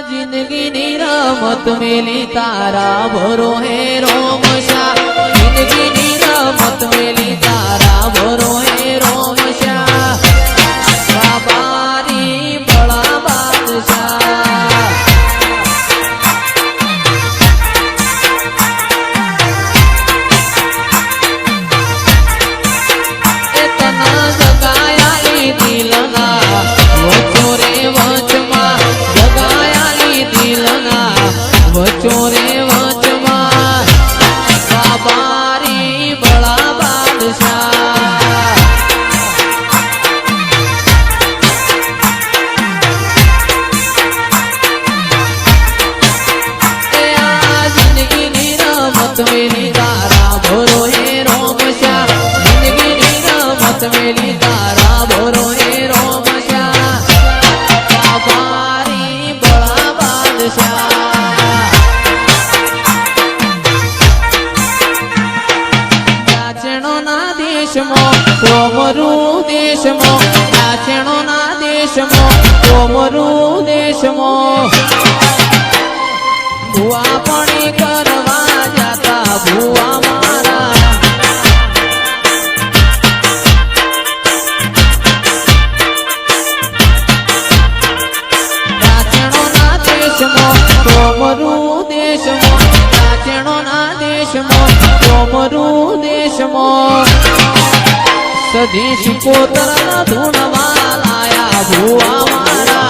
जिंदगी नी रमत मेली तारा भरो है रोम श्या जिंदगी नी रमत मेली तारा भरो है रोम श्या बाबारी बड़ा बादशाह इतना जगाया दिलना वो रे वचमा जगाया दिलना वचोरे वचमा बाबारी बड़ा बादशाह जिंदगी नी रमत मेली तारा भरो है रोम श्या जिंदगी नी रमत मेली तारा भरो है रोम श्या बाबारी बड़ा बादशाह कोमरू देश मो नाचणो ना देश मो कोमरू देश मो भुआ पानी करवा जाता भुआ मारा नाचणो ना देश मो कोमरू देश मो नाचणो ना देश मो कोमरू देश मो सदी कोतर धुनवा लाया भुआ मारा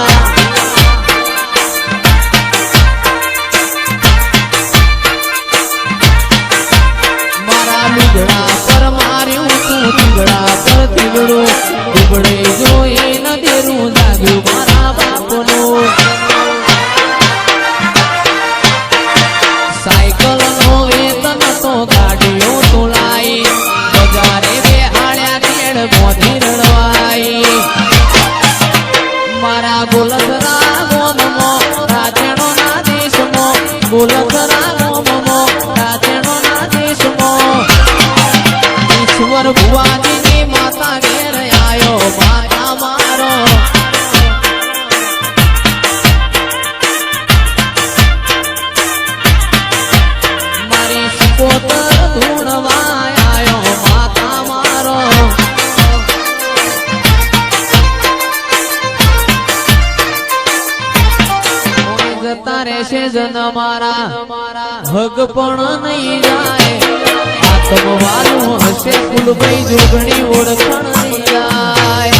मारा लुगड़ा पर मार्यू तू लुगड़ा पर तिगड़ो दुबड़े जो ये न देरू जाग्यू मारा बापनो साइकिल नो वेतन तो गाड़ियों तो लाई बजारे मोदी रड़वाई मारा गोलधरा गोमो राजणो ना देश मो गोलधरा गोमो राजणो ना देश मो ईश्वर भुवाजी ने माता घेर आयो माता मारो मारी सुकोतर धूणवा आयो माता मारो तारे से जन मारा हग पण नहीं जाए आत्म वालू हसे फूल भाई जोगणी ओळखण नहीं जाए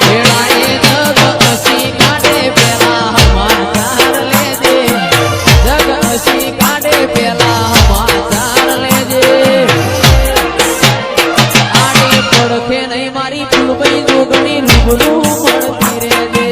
भेड़ाए जग हसी काटे पेला हमाचार ले दे जग हसी काटे पेला हमाचार ले दे आड़े पड़खे नहीं मारी फूल भाई जोगणी रूबरू मळती रे दे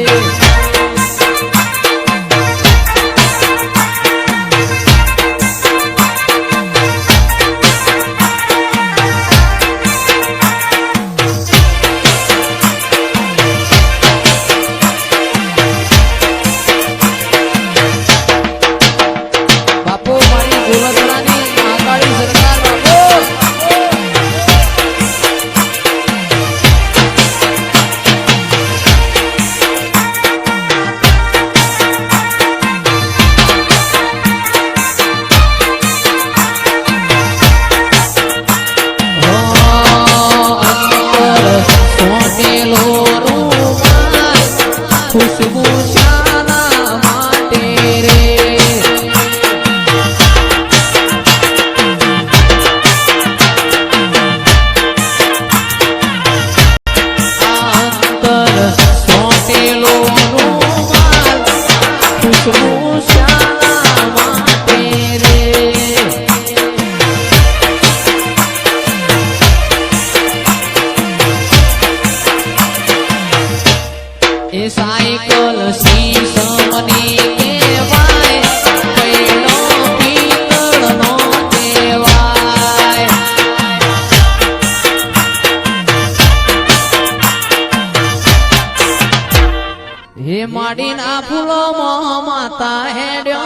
साइकिल शीशमनी केवाय पैलो पीतळनो केवाय हे माडीना फूलो मो माता हेड्यो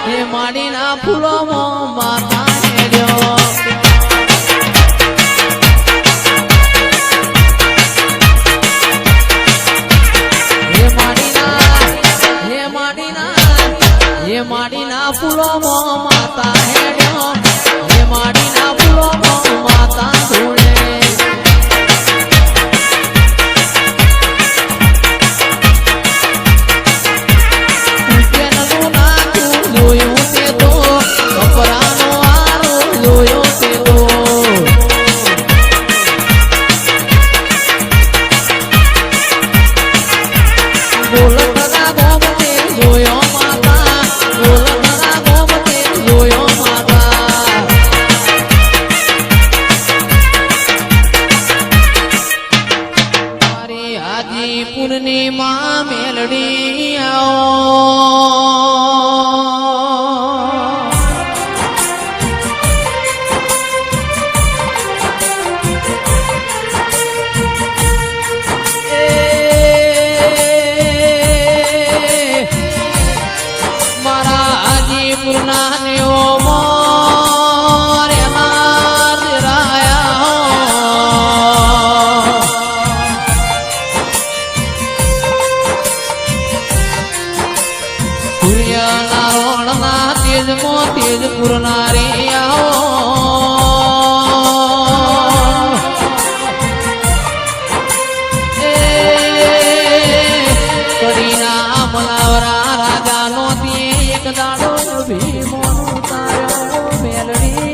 हे माडीना फूलो मो माता हेड्यो हे ફૂલોમાં માતા હેડ્યો હે માડીના ફૂલોમાં માતા ધૂળે પૂર્ણિમા મેલડી મારા આજી પૂર્ણા ને તેજ પૂરનારી કડીના મલાવરા રાજા નો એક દાડો ભીમો તારો મેલડી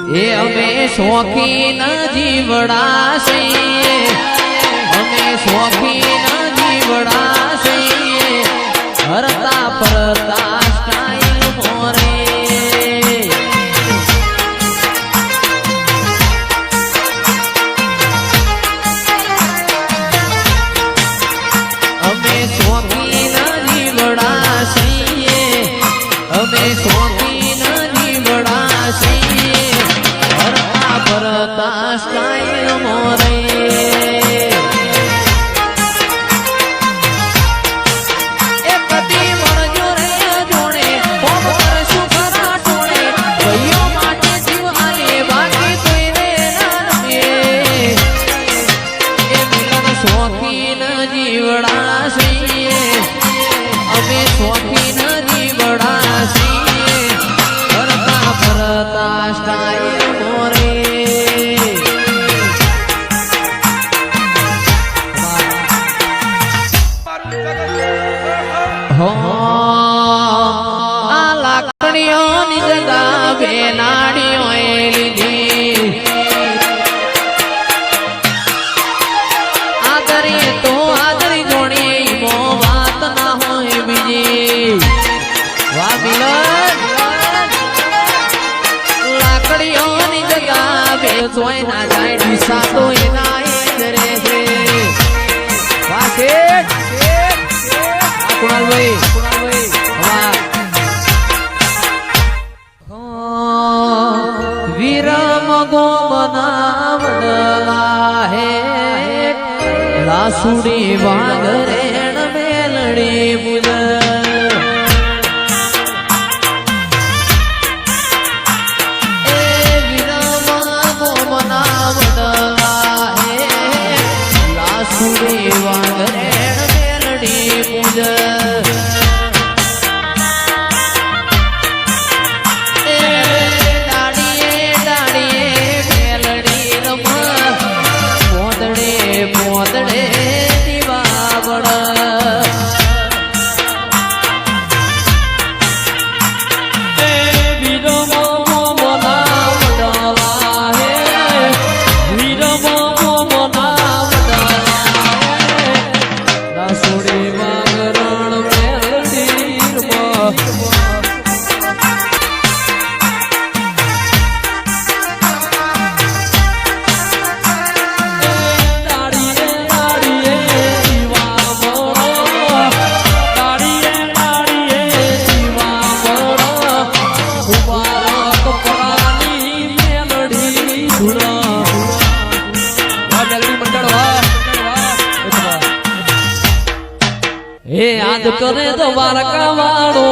એ અમે શોખીન જીવડા છીએ અમે શોખીન જીવડા છીએ હરતા ફરતા સ્ટાઈલ મોરે અમે શોખીન જીવડા છીએ અમે શોખીન જીવડા છીએ ભરતા સ્ટાઈલ મોરે એ પતિ મળજો રે જોડે કોમ કરશું ખરા ટોળે ભાઈઓ માટે જીવ આલે બાકી કોઈને ના રમે એ મિલન શોખીન જીવડા છીએ અમે શોખીન જીવડા છીએ ભરતા ભરતા સ્ટાઈલ મોરે આ લાકડીઓની જગા બેનાડીઓ લીધી આદરી તો આદરી જોડી મો વાત ના હોય બીજી વાહ મિલન લાકડીઓની જગા બે જોઈ ના જાય ડીસા તો એના એ જરે છે વાહ શેઠ કુણાલભાઈ વીરમ ગો બનાવડલા હે લાસુડી વાગરેણ મેલડી બુજ એ વીરમ ગો બનાવડલા હે લાસુડી વાગરેણ મેલડી બુજ હે યાદ કરે દ્વારકા વાળો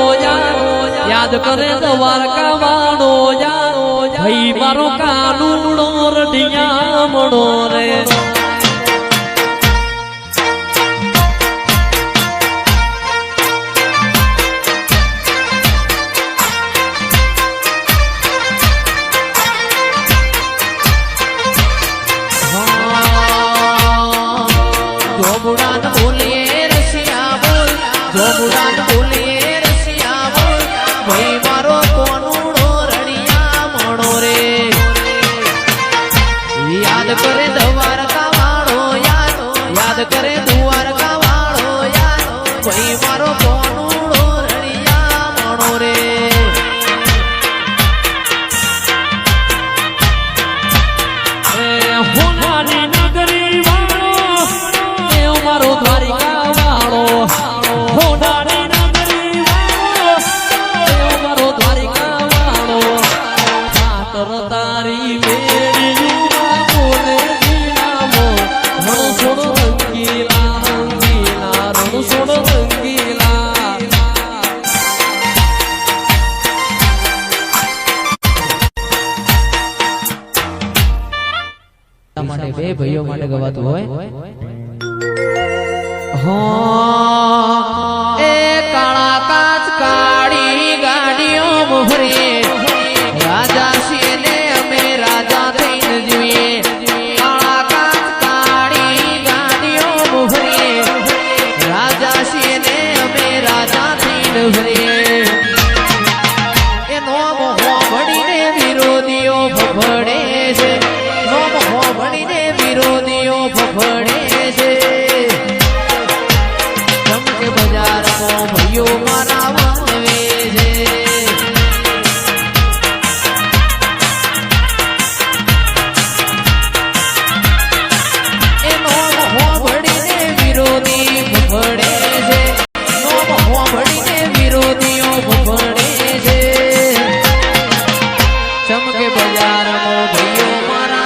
યાદ કરે દ્વારકા વાળો ભાઈ મારો કાનુડો રઢિયા મણો રે કરે દ્વારકા વાળો યાદ કરે દ્વારકા વાળો ભાઈ મારો કોનુડો રણિયા મણો રે હોનાની નગરી વાળો એ મારો દ્વારકા વાળો હોનાની નગરી વાળો એ મારો દ્વારકા વાળો ખાતર તારી મેળી માટે બે ભાઈઓ માટે ગવાતું હોય એ કાળા કાચ કાળી ગાડીઓ મોહરે રાજા છીએ ને અમે રાજા થઈને જીવીએ કાળા કાચ કાળી ગાડીઓ મોહરે રાજા છીએ ને અમે રાજા થઈને ભરીએ એનો મોહ ભણીને વિરોધીઓ ભભડે છે ભણીને વિરોધીઓ ફફડે છે ચમકે બજારમાં ભાઈઓ મારા વનવે છે એનો મોહ ભણીને વિરોધી ફફડે છે એનો મોહ ભણીને વિરોધીઓ ફફડે છે ચમકે બજારમાં ભાઈઓ મારા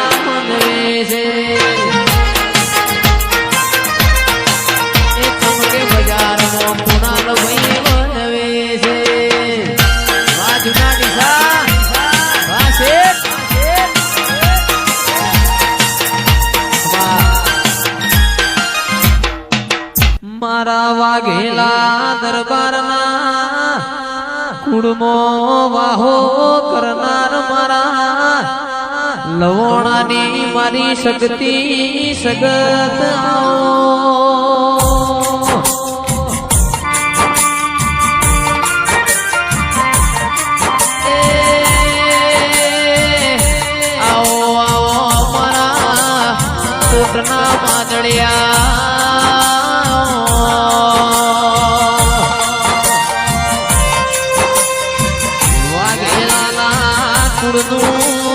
ચમકે બજારમાં કુણાલ ભાઈ બનવે છે મારા વાઘેલા દરબારના કુળમો વાહો કરનાર મારા લવણાની મારી શક્તિ સગત આવો આવો મારા કોટના માદળિયા વાઘેલાના કુળનું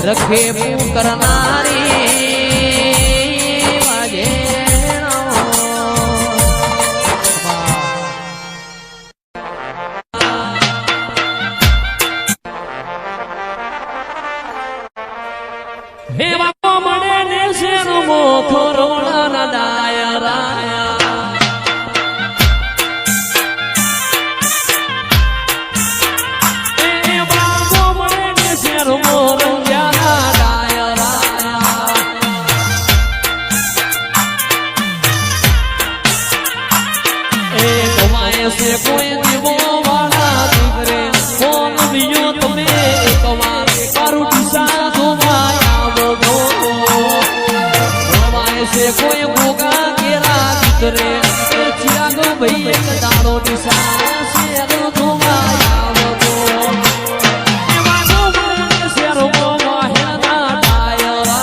રખે કરનારી હે બાપો મને ને શેરો મોખો રોણા ડાયરા से कोई दिवो वाला दिवरे फोन दियो तुमे कवार कारू दिशा घुमाया बोगो हमारे से कोई भोगा केरा दिवरे चिरागो भाई एक दाड़ो दिशा से रो घुमाया बोगो एवागो मन से रो वाहेना डायरा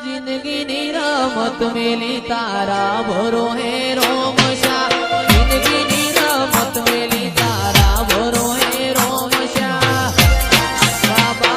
जिंदगी निरामत मेली तारा भरो है रोमशा जिंदगी निरामत मेली तारा भरो है रोमशा बाबा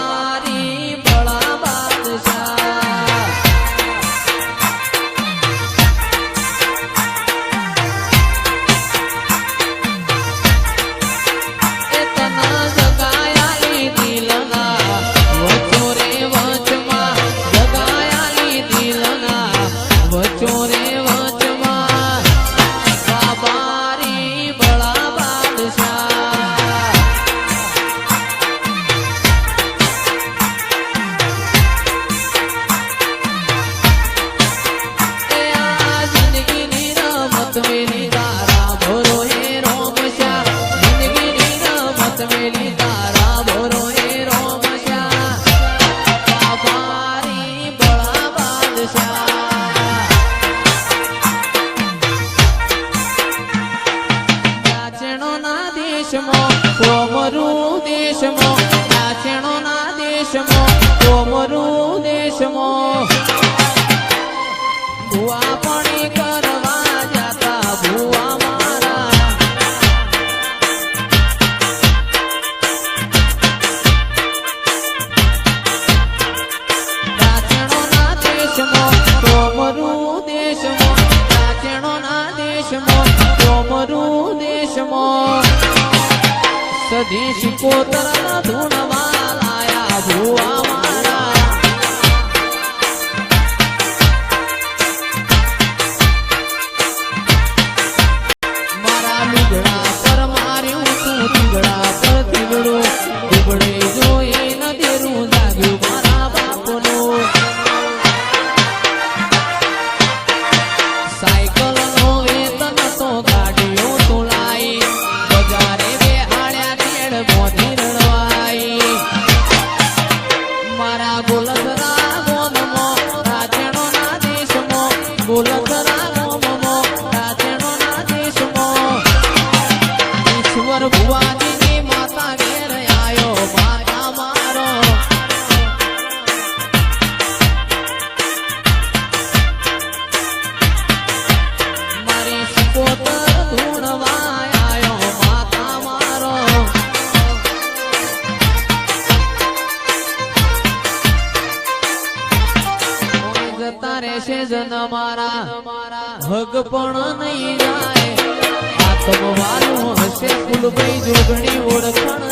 દેશમાં કોમરું દેશમાં નાચણોના દેશમાં કોમરું દેશમાં ભુવા પાણી કરવા જાતા ભુવા મારા નાચણોના દેશમાં કોમરું દેશમાં નાચણોના દેશમાં કોમરું દેશમાં સદેશ કોતરના ધૂણવા લાયા ભુવા મારા મારા લુગડા પર માર્યું તું તીગડા પર તીગડું ઉબડે જોઈ ન દેરું લાગ્યું મારા બાપનું સાયકલ નો વેતન તો ગાડીઓ તોલાઈ બજારે બેહાડ્યા કેળ મોધી રડવાઈ મારા ગોલધરા ગોમમાં રાજણોના દેશમાં ગોલધરા ગોમમાં રાજણોના દેશમાં ઈશ્વર ભુવાજીની માતા ઘેર આયો માતા મારો મારી સિકોતર ધૂણવા આયો માતા મારો જતા રહેશે જન મારા હગ પણ નહીં જાય આત્મવાલું હશે ફૂલભાઈ જોગણી ઓળખાણ